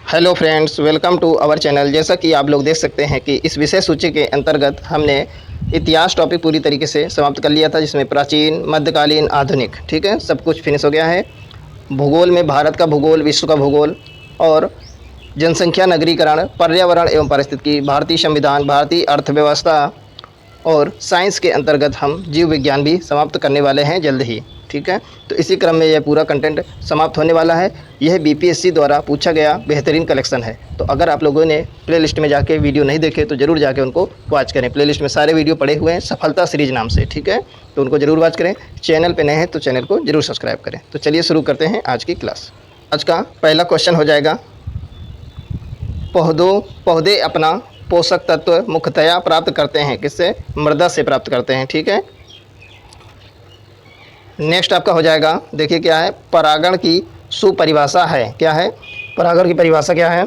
Hello friends, welcome to our channel. जैसा कि आप लोग देख सकते हैं कि इस विषय सूची के अंतर्गत हमने इतिहास टॉपिक पूरी तरीके से समाप्त कर लिया था, जिसमें प्राचीन, मध्यकालीन, आधुनिक, ठीक है, सब कुछ फिनिश हो गया है। भूगोल में भारत का भूगोल, विश्व का भूगोल और जनसंख्या, नगरीकरण, पर्यावरण एवं पारिस्थितिकी, भारतीय संविधान, भारतीय अर्थव्यवस्था और साइंस के अंतर्गत हम जीव विज्ञान भी समाप्त करने वाले हैं जल्द ही, ठीक है। तो इसी क्रम में यह पूरा कंटेंट समाप्त होने वाला है। यह बीपीएससी द्वारा पूछा गया बेहतरीन कलेक्शन है। तो अगर आप लोगों ने प्लेलिस्ट में जाके वीडियो नहीं देखे तो ज़रूर जाके उनको वॉच करें। प्लेलिस्ट में सारे वीडियो पड़े हुए हैं सफलता सीरीज नाम से, ठीक है, तो उनको ज़रूर वॉच करें। चैनल पर नए हैं तो चैनल को ज़रूर सब्सक्राइब करें। तो चलिए शुरू करते हैं आज की क्लास। आज का पहला क्वेश्चन हो जाएगा, पौधे अपना पोषक तत्व मुख्यतया प्राप्त करते हैं किससे? मृदा से प्राप्त करते हैं, ठीक है। नेक्स्ट आपका हो जाएगा, देखिए क्या है, परागण की सुपरिभाषा है। क्या है परागण की परिभाषा? क्या है?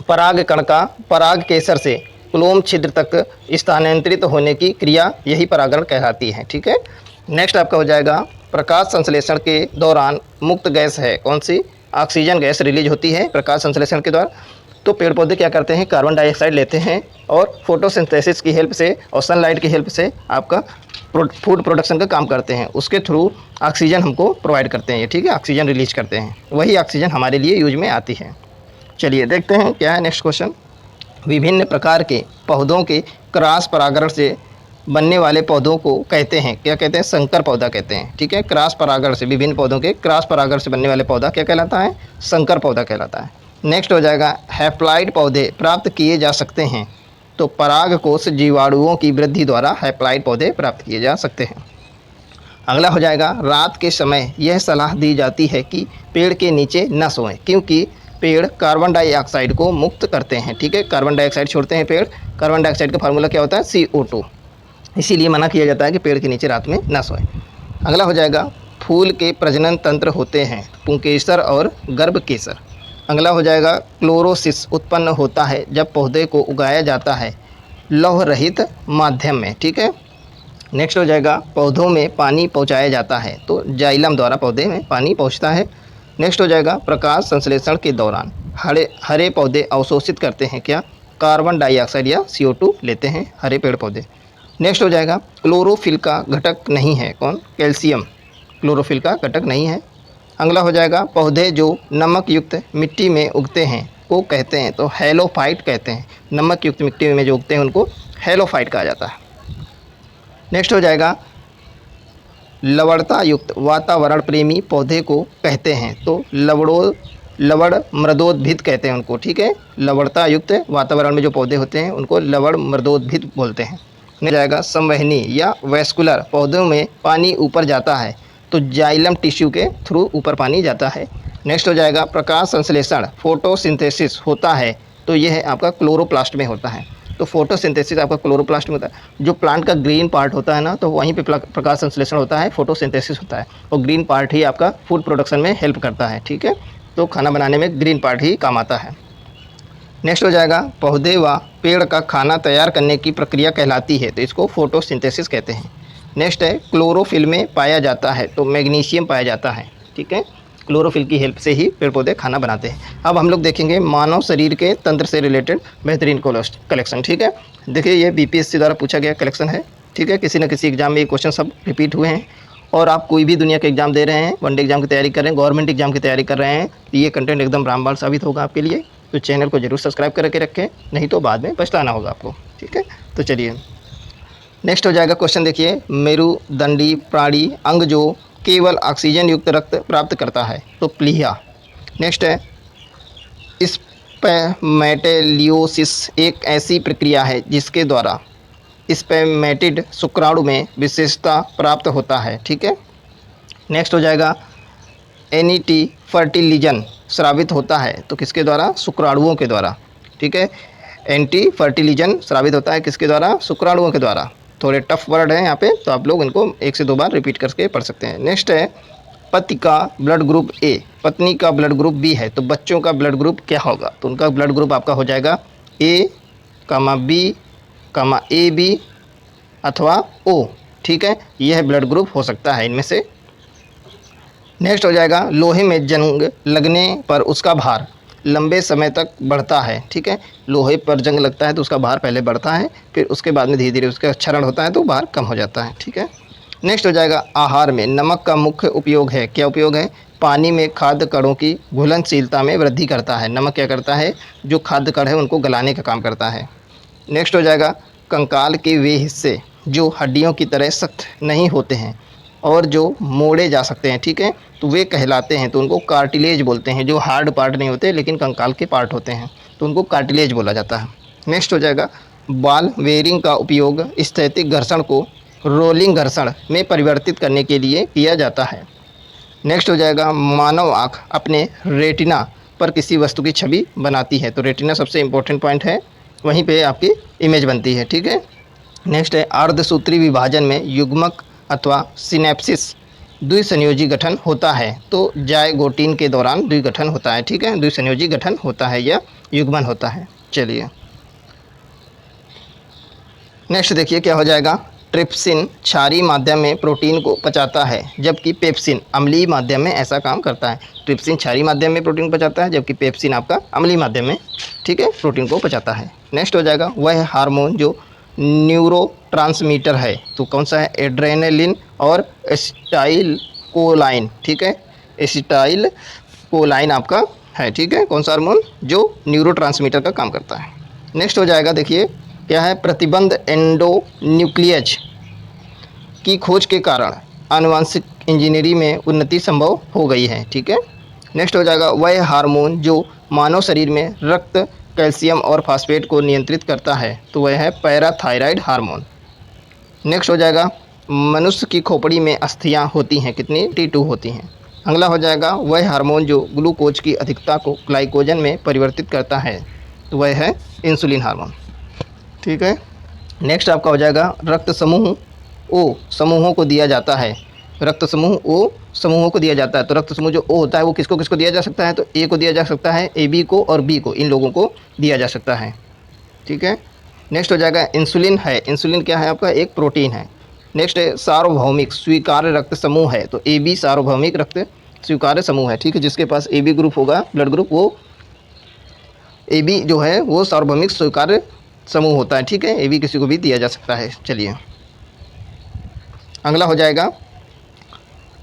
पराग कण का पराग केसर से क्लोम छिद्र तक स्थानांतरित होने की क्रिया, यही परागण कहलाती है, ठीक है। नेक्स्ट आपका हो जाएगा, प्रकाश संश्लेषण के दौरान मुक्त गैस है कौन सी? ऑक्सीजन गैस रिलीज होती है प्रकाश संश्लेषण के द्वारा। तो पेड़ पौधे क्या करते हैं? कार्बन डाइऑक्साइड लेते हैं और फोटोसिंथेसिस की हेल्प से और सनलाइट की हेल्प से आपका फूड प्रोडक्शन का काम करते हैं। उसके थ्रू ऑक्सीजन हमको प्रोवाइड करते हैं, ठीक है, ऑक्सीजन रिलीज करते हैं। वही ऑक्सीजन हमारे लिए यूज में आती है। चलिए देखते हैं क्या है नेक्स्ट क्वेश्चन। विभिन्न प्रकार के पौधों के क्रॉस परागण से बनने वाले पौधों को कहते हैं, क्या कहते हैं? संकर पौधा कहते हैं, ठीक है। क्रॉस परागण से, विभिन्न पौधों के क्रॉस परागण से बनने वाले पौधा क्या कहलाता है? संकर पौधा कहलाता है। नेक्स्ट हो जाएगा, हैप्लॉइड पौधे प्राप्त किए जा सकते हैं। तो पराग कोष जीवाणुओं की वृद्धि द्वारा हैप्लॉइड पौधे प्राप्त किए जा सकते हैं। अगला हो जाएगा, रात के समय यह सलाह दी जाती है कि पेड़ के नीचे न सोएं, क्योंकि पेड़ कार्बन डाइऑक्साइड को मुक्त करते हैं, ठीक है। कार्बन डाइऑक्साइड छोड़ते हैं पेड़। कार्बन डाइऑक्साइड का फार्मूला क्या होता है? CO2। इसीलिए मना किया जाता है कि पेड़ के नीचे रात में न सोएं। अगला हो जाएगा, फूल के प्रजनन तंत्र होते हैं पुंकेसर और गर्भकेसर। अगला हो जाएगा, क्लोरोसिस उत्पन्न होता है जब पौधे को उगाया जाता है लौह रहित माध्यम में, ठीक है। नेक्स्ट हो जाएगा, पौधों में पानी पहुंचाया जाता है तो जाइलम द्वारा पौधे में पानी पहुंचता है। नेक्स्ट हो जाएगा, प्रकाश संश्लेषण के दौरान हरे पौधे अवशोषित करते हैं क्या? कार्बन डाइऑक्साइड या CO2 लेते हैं हरे पेड़ पौधे। नेक्स्ट हो जाएगा, क्लोरोफिल का घटक नहीं है कौन? कैल्शियम क्लोरोफिल का घटक नहीं है। अगला हो जाएगा, पौधे जो नमक युक्त मिट्टी में उगते हैं को कहते हैं, तो हेलोफाइट कहते हैं। नमक युक्त मिट्टी में जो उगते हैं उनको हेलोफाइट कहा जाता है। नेक्स्ट हो जाएगा, लवणता युक्त वातावरण प्रेमी पौधे को कहते हैं, तो लवण मृदोद्भिद कहते हैं उनको, ठीक है। लवणता युक्त वातावरण में जो पौधे होते हैं उनको लवण मृदोद्भिद बोलते हैं। नेक्स्ट जाएगा, संवहनी या वैस्कुलर पौधों में पानी ऊपर जाता है तो जाइलम टिश्यू के थ्रू ऊपर पानी जाता है। नेक्स्ट हो जाएगा, प्रकाश संश्लेषण फोटोसिंथेसिस होता है तो यह आपका क्लोरोप्लास्ट में होता है। तो फोटोसिंथेसिस आपका क्लोरोप्लास्ट में होता है। जो प्लांट का ग्रीन पार्ट होता है ना, तो वहीं पे प्रकाश संश्लेषण होता है, फोटोसिंथेसिस होता है, और ग्रीन पार्ट ही आपका फूड प्रोडक्शन में हेल्प करता है, ठीक है। तो खाना बनाने में ग्रीन पार्ट ही काम आता है। नेक्स्ट हो जाएगा, पौधे व पेड़ का खाना तैयार करने की प्रक्रिया कहलाती है, तो इसको फोटोसिंथेसिस कहते हैं। नेक्स्ट है, क्लोरोफिल में पाया जाता है तो मैग्नीशियम पाया जाता है, ठीक है। क्लोरोफिल की हेल्प से ही पेड़ पौधे खाना बनाते हैं। अब हम लोग देखेंगे मानव शरीर के तंत्र से रिलेटेड बेहतरीन कलेक्शन, ठीक है। देखिए ये बीपीएससी द्वारा पूछा गया कलेक्शन है, ठीक है। किसी न किसी एग्जाम में ये क्वेश्चन सब रिपीट हुए हैं, और आप कोई भी दुनिया के एग्जाम दे रहे हैं, वनडे एग्जाम की तैयारी कर रहे हैं, गवर्नमेंट एग्जाम की तैयारी कर रहे हैं, तो ये कंटेंट एकदम रामबाण साबित होगा आपके लिए। तो चैनल को जरूर सब्सक्राइब करके रखें, नहीं तो बाद में पछताना होगा आपको, ठीक है। तो चलिए नेक्स्ट हो जाएगा क्वेश्चन, देखिए, मेरुदंडी प्राणी अंग जो केवल ऑक्सीजन युक्त रक्त प्राप्त करता है, तो प्लीहा। नेक्स्ट है, स्पर्मेटोलियोसिस एक ऐसी प्रक्रिया है जिसके द्वारा स्पर्मेटिड शुक्राणु में विशेषता प्राप्त होता है, ठीक है। नेक्स्ट हो जाएगा, एंटी फर्टिलिजन स्रावित होता है तो किसके द्वारा? शुक्राणुओं के द्वारा, ठीक है। एंटी फर्टिलिजन स्रावित होता है किसके द्वारा? शुक्राणुओं के द्वारा। थोड़े टफ वर्ड हैं यहाँ पे, तो आप लोग इनको 1 से 2 बार रिपीट करके पढ़ सकते हैं। नेक्स्ट है, पति का ब्लड ग्रुप A, पत्नी का ब्लड ग्रुप B है, तो बच्चों का ब्लड ग्रुप क्या होगा? तो उनका ब्लड ग्रुप आपका हो जाएगा A, B, AB अथवा O, ठीक है। यह ब्लड ग्रुप हो सकता है इनमें से। नेक्स्ट हो जाएगा, लोहे में जंग लगने पर उसका भार लंबे समय तक बढ़ता है। ठीक है, लोहे पर जंग लगता है तो उसका भार पहले बढ़ता है, फिर उसके बाद में धीरे धीरे उसका क्षरण होता है तो भार कम हो जाता है। ठीक है, नेक्स्ट हो जाएगा आहार में नमक का मुख्य उपयोग है। क्या उपयोग है? पानी में खाद्य कणों की घुलनशीलता में वृद्धि करता है। नमक क्या करता है? जो खाद्य कण है उनको गलाने का काम करता है। नेक्स्ट हो जाएगा कंकाल के वे हिस्से जो हड्डियों की तरह सख्त नहीं होते हैं और जो मोड़े जा सकते हैं। ठीक है, तो वे कहलाते हैं, तो उनको कार्टिलेज बोलते हैं। जो हार्ड पार्ट नहीं होते लेकिन कंकाल के पार्ट होते हैं तो उनको कार्टिलेज बोला जाता है। नेक्स्ट हो जाएगा बॉल बेयरिंग का उपयोग स्थैतिक घर्षण को रोलिंग घर्षण में परिवर्तित करने के लिए किया जाता है। नेक्स्ट हो जाएगा मानव आँख अपने रेटिना पर किसी वस्तु की छवि बनाती है। तो रेटिना सबसे इम्पोर्टेंट पॉइंट है, वहीं पे आपकी इमेज बनती है। ठीक है, नेक्स्ट है अर्धसूत्री विभाजन में युग्मक अथवा सिनेप्सिस द्विसंयोजी गठन होता है। तो जायगोटीन के दौरान द्विगठन होता है। ठीक है, द्विसंयोजी गठन होता है या युग्मन होता है। चलिए नेक्स्ट देखिए क्या हो जाएगा। ट्रिप्सिन क्षारीय माध्यम में प्रोटीन को पचाता है जबकि पेप्सिन अम्लीय माध्यम में ऐसा काम करता है। ट्रिप्सिन क्षारीय माध्यम में प्रोटीन को पचाता है जबकि पेप्सिन आपका अम्लीय माध्यम में, ठीक है, प्रोटीन को पचाता है। नेक्स्ट हो जाएगा वह हार्मोन जो न्यूरोट्रांसमीटर है। तो कौन सा है? एड्रेनलिन और एसिटाइलकोलाइन। ठीक है, एसिटाइलकोलाइन आपका है। ठीक है, कौन सा हार्मोन? जो न्यूरोट्रांसमीटर का काम करता है। नेक्स्ट हो जाएगा देखिए क्या है। प्रतिबंध एंडोन्यूक्लियज की खोज के कारण आनुवंशिक इंजीनियरिंग में उन्नति संभव हो गई है। ठीक है, नेक्स्ट हो जाएगा वह हार्मोन जो मानव शरीर में रक्त कैल्शियम और फास्फेट को नियंत्रित करता है। तो वह है पैराथायराइड हार्मोन। नेक्स्ट हो जाएगा मनुष्य की खोपड़ी में अस्थियां होती हैं, कितनी? T2 होती हैं। अगला हो जाएगा वह हार्मोन जो ग्लूकोज की अधिकता को ग्लाइकोजन में परिवर्तित करता है। तो वह है इंसुलिन हार्मोन। ठीक है, नेक्स्ट आपका हो जाएगा रक्त समूह ओ समूहों को दिया जाता है। रक्त समूह ओ समूहों को दिया जाता है। तो रक्त समूह जो ओ होता है वो किसको किसको दिया जा सकता है? तो ए को दिया जा सकता है, ए बी को और बी को, इन लोगों को दिया जा सकता है। ठीक है, नेक्स्ट हो जाएगा इंसुलिन है। इंसुलिन क्या है आपका? एक प्रोटीन है। नेक्स्ट है सार्वभौमिक स्वीकार्य रक्त समूह है। तो ए बी सार्वभौमिक रक्त स्वीकार्य समूह है। ठीक है, जिसके पास ए बी ग्रुप होगा ब्लड ग्रुप, वो ए बी जो है वो सार्वभौमिक स्वीकार्य समूह होता है। ठीक है, ए बी किसी को भी दिया जा सकता है। चलिए अगला हो जाएगा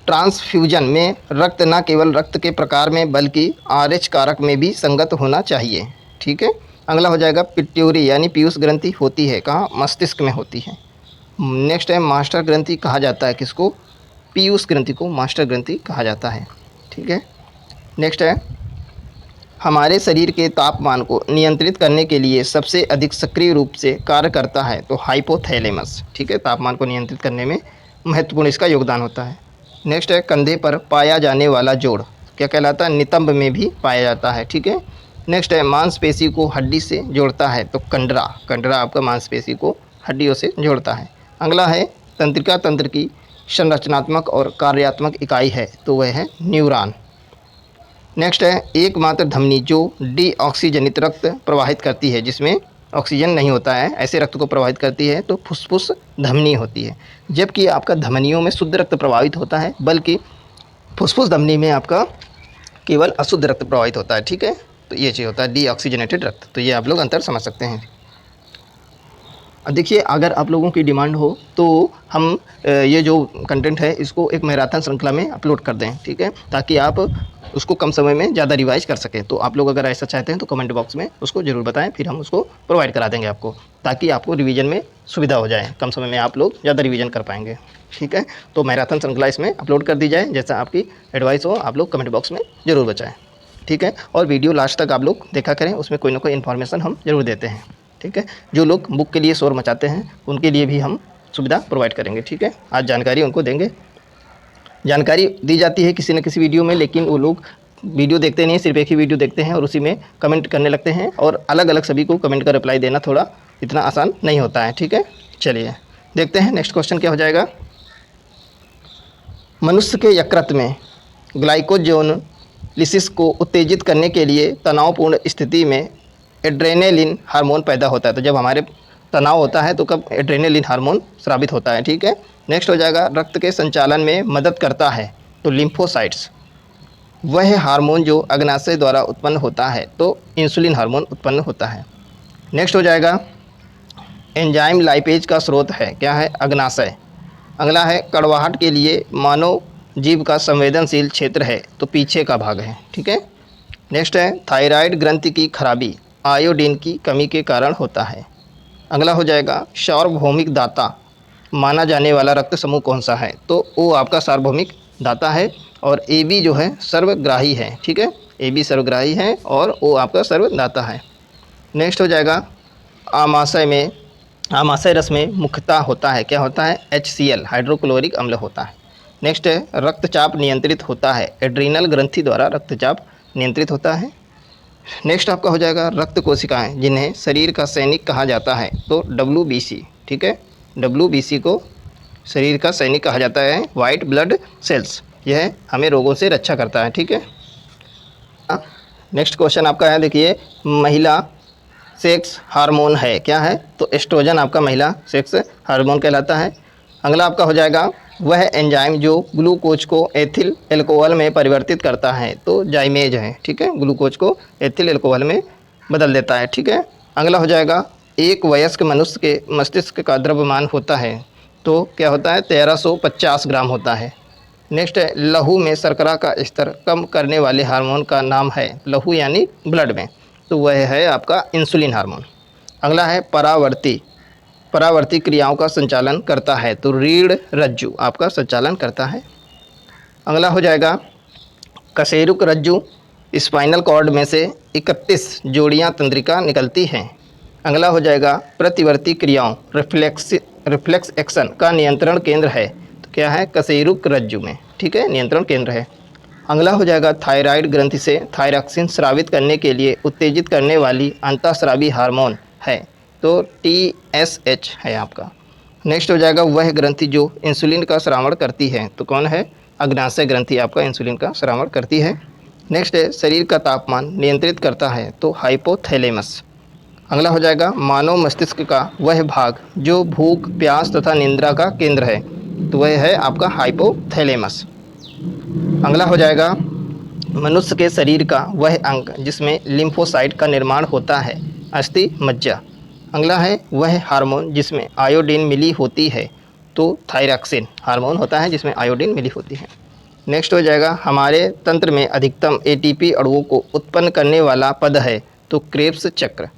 ट्रांसफ्यूजन में रक्त न केवल रक्त के प्रकार में बल्कि RH कारक में भी संगत होना चाहिए। ठीक है, अगला हो जाएगा पिट्यूरी यानी पीयूष ग्रंथि होती है कहाँ? मस्तिष्क में होती है। नेक्स्ट है मास्टर ग्रंथि कहा जाता है किसको? पीयूष ग्रंथि को मास्टर ग्रंथि कहा जाता है। ठीक है, नेक्स्ट है हमारे शरीर के तापमान को नियंत्रित करने के लिए सबसे अधिक सक्रिय रूप से कार्य करता है। तो हाइपोथैलेमस। ठीक है, तापमान को नियंत्रित करने में महत्वपूर्ण इसका योगदान होता है। नेक्स्ट है कंधे पर पाया जाने वाला जोड़ क्या कहलाता है? नितंब में भी पाया जाता है। ठीक है, नेक्स्ट है मांसपेशी को हड्डी से जोड़ता है। तो कंडरा, कंडरा आपका मांसपेशी को हड्डियों से जोड़ता है। अगला है तंत्रिका तंत्र की संरचनात्मक और कार्यात्मक इकाई है। तो वह है न्यूरॉन। नेक्स्ट है एकमात्र धमनी जो डीऑक्सीजनित रक्त प्रवाहित करती है, जिसमें ऑक्सीजन नहीं होता है, ऐसे रक्त को प्रवाहित करती है तो फुफ्फुस धमनी होती है। जबकि आपका धमनियों में शुद्ध रक्त प्रवाहित होता है, बल्कि फुफ्फुस धमनी में आपका केवल अशुद्ध रक्त प्रवाहित होता है। ठीक है, तो ये चीज़ होता है डीऑक्सीजनेटेड रक्त। तो ये आप लोग अंतर समझ सकते हैं। देखिए अगर आप लोगों की डिमांड हो तो हम ये जो कंटेंट है इसको एक मैराथन श्रृंखला में अपलोड कर दें। ठीक है, ताकि आप उसको कम समय में ज़्यादा रिवाइज कर सकें। तो आप लोग अगर ऐसा चाहते हैं तो कमेंट बॉक्स में उसको ज़रूर बताएं, फिर हम उसको प्रोवाइड करा देंगे आपको, ताकि आपको रिवीजन में सुविधा हो जाए, कम समय में आप लोग ज़्यादा रिवीजन कर पाएंगे। ठीक है, तो मैराथन श्रृंखला इसमें अपलोड कर दी जाए। जैसा आपकी एडवाइस हो आप लोग कमेंट बॉक्स में ज़रूर बताएं। ठीक है, और वीडियो लास्ट तक आप लोग देखा करें, उसमें कोई ना कोई इन्फॉर्मेशन हम ज़रूर देते हैं। ठीक है, जो लोग बुक के लिए शोर मचाते हैं उनके लिए भी हम सुविधा प्रोवाइड करेंगे। ठीक है, आज जानकारी उनको देंगे। जानकारी दी जाती है किसी न किसी वीडियो में, लेकिन वो लोग वीडियो देखते नहीं, सिर्फ एक ही वीडियो देखते हैं और उसी में कमेंट करने लगते हैं, और अलग अलग सभी को कमेंट का रिप्लाई देना थोड़ा इतना आसान नहीं होता है। ठीक है, चलिए देखते हैं नेक्स्ट क्वेश्चन क्या हो जाएगा। मनुष्य के यकृत में ग्लाइकोजोनलिसिस को उत्तेजित करने के लिए तनावपूर्ण स्थिति में एड्रेनलिन हार्मोन पैदा होता है। तो जब हमारे तनाव होता है तो कब एड्रेनलिन हार्मोन स्रावित होता है। ठीक है, नेक्स्ट हो जाएगा रक्त के संचालन में मदद करता है। तो लिम्फोसाइट्स, वह हार्मोन जो अग्नाशय द्वारा उत्पन्न होता है, तो इंसुलिन हार्मोन उत्पन्न होता है। नेक्स्ट हो जाएगा एंजाइम लाइपेज का स्रोत है, क्या है? अग्नाशय। अगला है कड़वाहट के लिए मानव जीव का संवेदनशील क्षेत्र है, तो पीछे का भाग है, ठीक है। नेक्स्ट है थायराइड ग्रंथि की खराबी आयोडीन की कमी के कारण होता है। अगला हो जाएगा सार्वभौमिक दाता माना जाने वाला रक्त समूह कौन सा है? तो ओ आपका सार्वभौमिक दाता है और ए बी जो है सर्वग्राही है, ठीक है। ए बी सर्वग्राही है और ओ आपका सर्वदाता है। नेक्स्ट हो जाएगा आमाशय रस में मुख्यतः होता है, क्या होता है? HCl हाइड्रोक्लोरिक अम्ल होता है। नेक्स्ट है रक्तचाप नियंत्रित होता है, एड्रीनल ग्रंथि द्वारा रक्तचाप नियंत्रित होता है। नेक्स्ट आपका हो जाएगा रक्त कोशिकाएं जिन्हें शरीर का सैनिक कहा जाता है, तो WBC, ठीक है। WBC को शरीर का सैनिक कहा जाता है, वाइट ब्लड सेल्स। यह हमें रोगों से रक्षा करता है, ठीक है। नेक्स्ट क्वेश्चन आपका है, देखिए महिला सेक्स हार्मोन है, क्या है? तो एस्ट्रोजन आपका महिला सेक्स हार्मोन कहलाता है। अगला आपका हो जाएगा वह एंजाइम जो ग्लूकोज को एथिल एल्कोहल में परिवर्तित करता है, तो जाइमेज है, ठीक है। ग्लूकोज को एथिल एल्कोहल में बदल देता है, ठीक है। अगला हो जाएगा एक वयस्क मनुष्य के मस्तिष्क का द्रव्यमान होता है, तो क्या होता है? 1350 ग्राम होता है। नेक्स्ट है लहू में शर्करा का स्तर कम करने वाले हार्मोन का नाम है, लहू यानी ब्लड में, तो वह है आपका इंसुलिन हार्मोन। अगला है परावर्ती क्रियाओं का संचालन करता है, तो रीढ़ रज्जु आपका संचालन करता है। अगला हो जाएगा कशेरुक रज्जु स्पाइनल कॉर्ड में से 31 जोड़ियां तंत्रिका निकलती हैं। अगला हो जाएगा प्रतिवर्ती क्रियाओं रिफ्लेक्स एक्शन का नियंत्रण केंद्र है, तो क्या है? कशेरुक रज्जु में, ठीक है, नियंत्रण केंद्र है। अगला हो जाएगा थायराइड ग्रंथि से थायरॉक्सिन स्रावित करने के लिए उत्तेजित करने वाली अंतःस्रावी हार्मोन है, तो TSH है आपका। नेक्स्ट हो जाएगा वह ग्रंथि जो इंसुलिन का स्रावण करती है, तो कौन है? अग्नाशय ग्रंथि आपका इंसुलिन का स्रावण करती है। नेक्स्ट है शरीर का तापमान नियंत्रित करता है, तो हाइपोथैलेमस। अगला हो जाएगा मानव मस्तिष्क का वह भाग जो भूख प्यास तथा निद्रा का केंद्र है, तो वह है आपका हाइपोथैलेमस। अगला हो जाएगा मनुष्य के शरीर का वह अंग जिसमें लिम्फोसाइट का निर्माण होता है, अस्थि मज्जा। अगला है वह हार्मोन जिसमें आयोडीन मिली होती है, तो थायरॉक्सिन हार्मोन होता है जिसमें आयोडीन मिली होती है। नेक्स्ट हो जाएगा हमारे तंत्र में अधिकतम ATP अणुओं को उत्पन्न करने वाला पद है, तो क्रेब्स चक्र।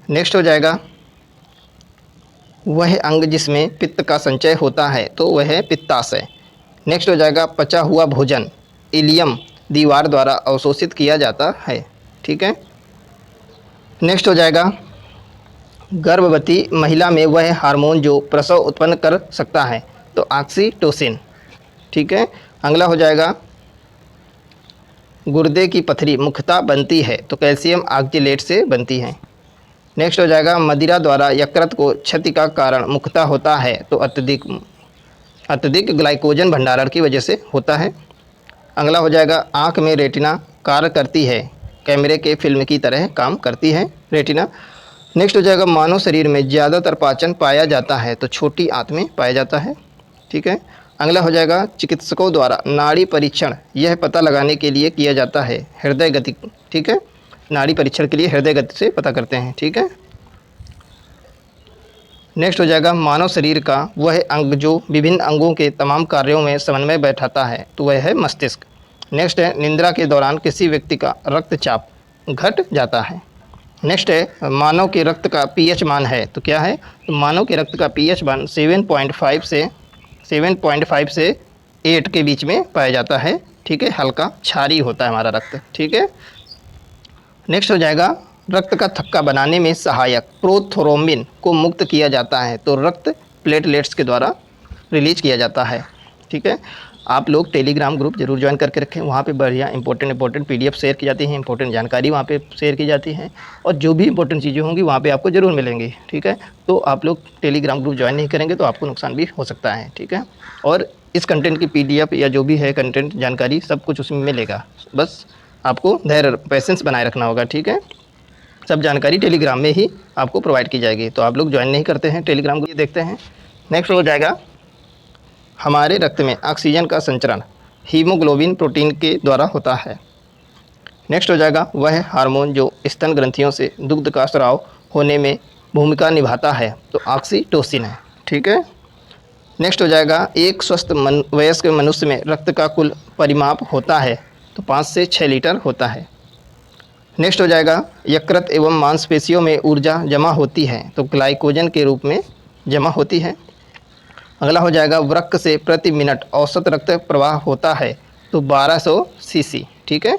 नेक्स्ट हो जाएगा वह अंग जिसमें पित्त का संचय होता है, तो वह है पित्ताशय। नेक्स्ट हो जाएगा पचा हुआ भोजन इलियम दीवार द्वारा अवशोषित किया जाता है, ठीक है। नेक्स्ट हो जाएगा गर्भवती महिला में वह हार्मोन जो प्रसव उत्पन्न कर सकता है, तो ऑक्सीटोसिन, ठीक है। अगला हो जाएगा गुर्दे की पथरी मुख्यतः बनती है, तो कैल्शियम ऑक्जेलेट से बनती है। नेक्स्ट हो जाएगा मदिरा द्वारा यकृत को क्षति का कारण मुख्यतः होता है, तो अत्यधिक ग्लाइकोजन भंडारण की वजह से होता है। अगला हो जाएगा आँख में रेटिना कार्य करती है, कैमरे के फिल्म की तरह काम करती है रेटिना। नेक्स्ट हो जाएगा मानव शरीर में ज़्यादातर पाचन पाया जाता है, तो छोटी आंत में पाया जाता है, ठीक है। अगला हो जाएगा चिकित्सकों द्वारा नाड़ी परीक्षण यह पता लगाने के लिए किया जाता है हृदय गति, ठीक है। नाड़ी परीक्षण के लिए हृदय गति से पता करते हैं, ठीक है। नेक्स्ट हो जाएगा मानव शरीर का वह अंग जो विभिन्न अंगों के तमाम कार्यों में समन्वय बैठाता है, तो वह है मस्तिष्क। नेक्स्ट है निद्रा के दौरान किसी व्यक्ति का रक्तचाप घट जाता है। नेक्स्ट है मानव के रक्त का pH मान है, तो क्या है? तो मानव के रक्त का pH मान 7.5 से 8 के बीच में पाया जाता है, ठीक है। हल्का क्षारीय होता है हमारा रक्त, ठीक है। नेक्स्ट हो जाएगा रक्त का थक्का बनाने में सहायक प्रोथ्रोम्बिन को मुक्त किया जाता है, तो रक्त प्लेटलेट्स के द्वारा रिलीज किया जाता है, ठीक है। आप लोग टेलीग्राम ग्रुप जरूर ज्वाइन करके रखें, वहाँ पे बढ़िया इंपॉर्टेंट PDF शेयर की जाती है, इंपॉर्टेंट जानकारी वहाँ पे शेयर की जाती है, और जो भी इंपॉर्टेंट चीज़ें होंगी वहाँ पे आपको ज़रूर मिलेंगी, ठीक है। तो आप लोग टेलीग्राम ग्रुप ज्वाइन नहीं करेंगे तो आपको नुकसान भी हो सकता है, ठीक है। और इस कंटेंट की PDF या जो भी है कंटेंट जानकारी सब कुछ उसमें मिलेगा, बस आपको धैर्य पेशेंस बनाए रखना होगा, ठीक है। सब जानकारी टेलीग्राम में ही आपको प्रोवाइड की जाएगी, तो आप लोग ज्वाइन नहीं करते हैं टेलीग्राम को, ये देखते हैं। नेक्स्ट हो जाएगा हमारे रक्त में ऑक्सीजन का संचरण हीमोग्लोबिन प्रोटीन के द्वारा होता है। नेक्स्ट हो जाएगा वह हार्मोन जो स्तन ग्रंथियों से दुग्ध का स्राव होने में भूमिका निभाता है, तो ऑक्सीटोसिन है। ठीक है। नेक्स्ट हो जाएगा एक स्वस्थ वयस्क मनुष्य में रक्त का कुल परिमाप होता है, तो 5 से 6 लीटर होता है। नेक्स्ट हो जाएगा यकृत एवं मांसपेशियों में ऊर्जा जमा होती है, तो ग्लाइकोजन के रूप में जमा होती है। अगला हो जाएगा वृक्क से प्रति मिनट औसत रक्त प्रवाह होता है, तो 1200 सीसी। ठीक है।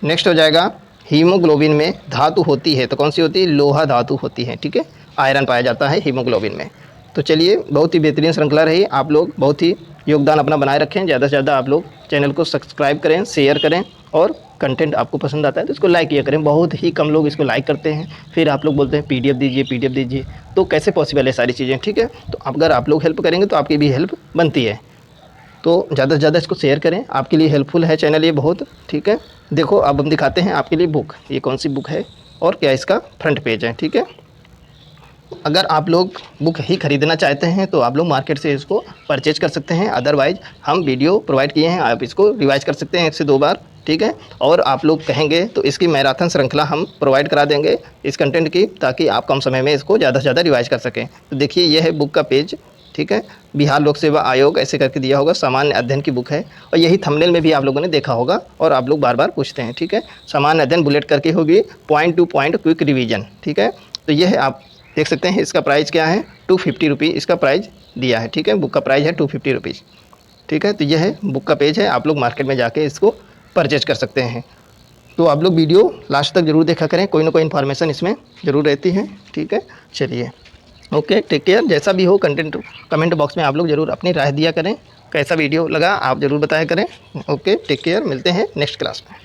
नेक्स्ट हो जाएगा हीमोग्लोबिन में धातु होती है, तो कौन सी होती है? लोहा धातु होती है। ठीक है। आयरन पाया जाता है हीमोग्लोबिन में। तो चलिए, बहुत ही बेहतरीन श्रृंखला रही। आप लोग बहुत ही योगदान अपना बनाए रखें। ज़्यादा से ज़्यादा आप लोग चैनल को सब्सक्राइब करें, शेयर करें, और कंटेंट आपको पसंद आता है तो इसको लाइक किया करें। बहुत ही कम लोग इसको लाइक करते हैं, फिर आप लोग बोलते हैं पीडीएफ दीजिए, पीडीएफ दीजिए, तो कैसे पॉसिबल है सारी चीज़ें। ठीक है। तो अगर आप लोग हेल्प करेंगे तो आपकी भी हेल्प बनती है। तो ज़्यादा से ज़्यादा इसको शेयर करें, आपके लिए हेल्पफुल है चैनल ये बहुत। ठीक है। देखो, अब हम दिखाते हैं आपके लिए बुक। ये कौन सी बुक है और क्या इसका फ्रंट पेज है। ठीक है। अगर आप लोग बुक ही खरीदना चाहते हैं तो आप लोग मार्केट से इसको परचेज कर सकते हैं, अदरवाइज़ हम वीडियो प्रोवाइड किए हैं, आप इसको रिवाइज कर सकते हैं 1 से 2 बार। ठीक है। और आप लोग कहेंगे तो इसकी मैराथन श्रृंखला हम प्रोवाइड करा देंगे इस कंटेंट की, ताकि आप कम समय में इसको ज़्यादा से ज़्यादा रिवाइज कर सकें। तो देखिए, यह है बुक का पेज। ठीक है। बिहार लोक सेवा आयोग ऐसे करके दिया होगा, सामान्य अध्ययन की बुक है, और यही थंबनेल में भी आप लोगों ने देखा होगा और आप लोग बार बार पूछते हैं। ठीक है। सामान्य अध्ययन बुलेट करके होगी, point two point quick revision. ठीक है। तो यह है, आप देख सकते हैं। इसका प्राइस क्या है? 250 रुपीज़ इसका प्राइस दिया है। ठीक है। बुक का प्राइस है 250 रुपीज़। ठीक है। तो यह है बुक का पेज है, आप लोग मार्केट में जाके इसको परचेज कर सकते हैं। तो आप लोग वीडियो लास्ट तक ज़रूर देखा करें, कोई ना कोई इन्फॉर्मेशन इसमें ज़रूर रहती है। ठीक है। चलिए, ओके, टेक केयर। जैसा भी हो कंटेंट कमेंट बॉक्स में आप लोग ज़रूर अपनी राय दिया करें, कैसा वीडियो लगा आप ज़रूर बताया करें। Okay, take care. मिलते हैं नेक्स्ट क्लास में।